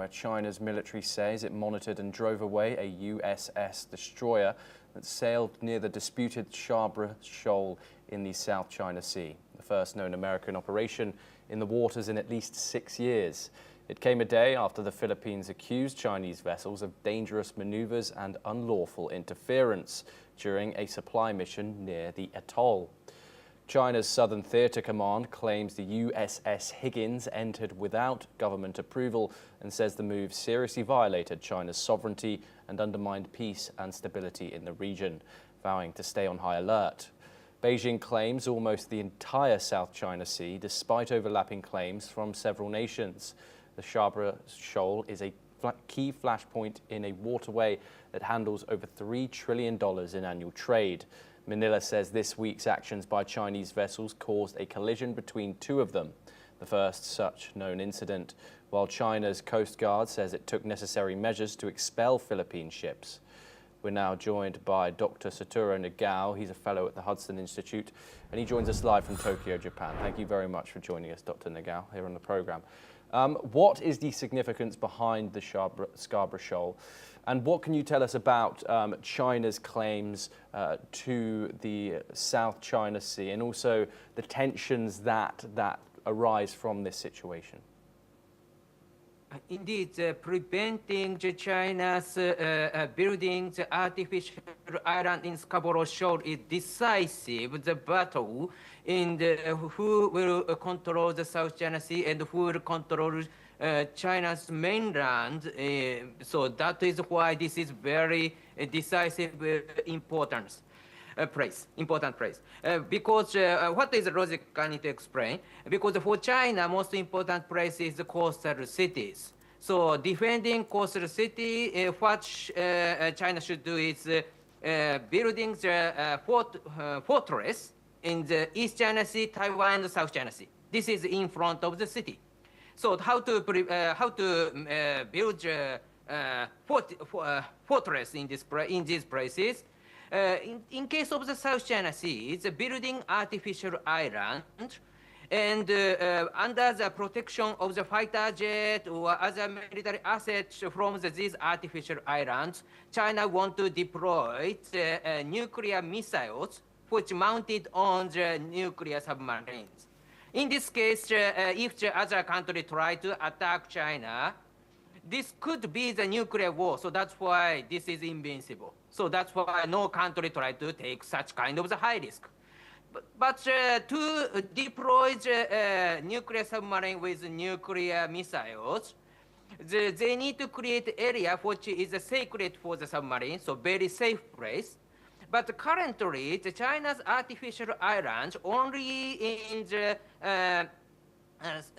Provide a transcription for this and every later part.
where China's military says it monitored and drove away a USS destroyer that sailed near the disputed Scarborough Shoal in the South China Sea, the first known American operation in the waters in at least 6 years. It came a day after the Philippines accused Chinese vessels of dangerous maneuvers and unlawful interference during a supply mission near the atoll. China's Southern Theater Command claims the USS Higgins entered without government approval and says the move seriously violated China's sovereignty and undermined peace and stability in the region, vowing to stay on high alert. Beijing claims almost the entire South China Sea, despite overlapping claims from several nations. The Scarborough Shoal is a key flashpoint in a waterway that handles over $3 trillion in annual trade. Manila says this week's actions by Chinese vessels caused a collision between two of them, the first such known incident, while China's Coast Guard says it took necessary measures to expel Philippine ships. We're now joined by Dr. Satoru Nagao. He's a fellow at the Hudson Institute, and he joins us live from Tokyo, Japan. Thank you very much for joining us, Dr. Nagao, here on the program. What is the significance behind the Scarborough Shoal? And what can you tell us about China's claims to the South China Sea and also the tensions that arise from this situation? Indeed, preventing China's building the artificial island in Scarborough Shoal is decisive. The battle in who will control the South China Sea and who will control China's mainland. So that is why this is very decisive important place. Because what is the logic I need to explain? Because for China, most important place is the coastal cities. So defending coastal city, what China should do is building the fortress in the East China Sea, Taiwan, and South China Sea. This is in front of the city. So how to build fortress in these places? In case of the South China Sea, it's building artificial island, and under the protection of the fighter jet or other military assets from these artificial islands, China want to deploy nuclear missiles which mounted on the nuclear submarines. In this case, if the other country try to attack China, this could be the nuclear war, so that's why this is invincible. So that's why no country try to take such kind of the high risk. But to deploy the nuclear submarine with nuclear missiles, they need to create area which is sacred for the submarine, so very safe place. But currently, China's artificial islands only in the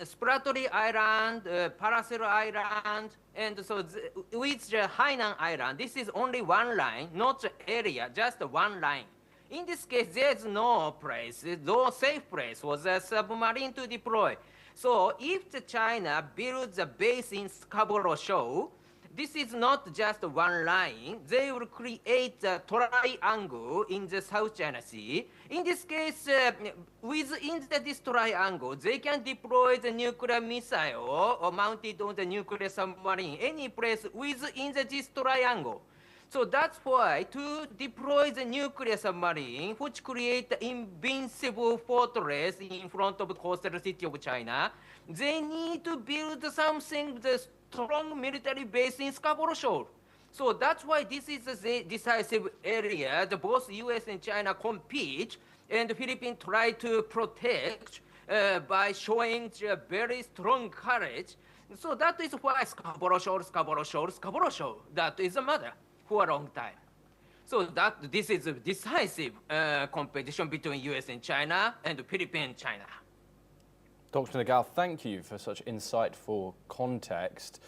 Spratly Island, Paracel Island, and so with the Hainan Island, this is only one line, not area, just one line. In this case, there's no place, no safe place for the submarine to deploy. So if China builds a base in Scarborough Shoal, this is not just one line. They will create a triangle in the South China Sea. In this case, within this triangle, they can deploy the nuclear missile or mounted on the nuclear submarine, any place within this triangle. So that's why to deploy the nuclear submarine, which create the invincible fortress in front of the coastal city of China, they need to build something, the strong military base in Scarborough Shoal. So that's why this is a decisive area. Both US and China compete, and the Philippines try to protect by showing very strong courage. So that is why Scarborough Shoal, Scarborough Shoal, Scarborough Shoal, that is a matter for a long time. So this is a decisive competition between US and China and Philippines and China. Dr. Nagao, thank you for such insightful context.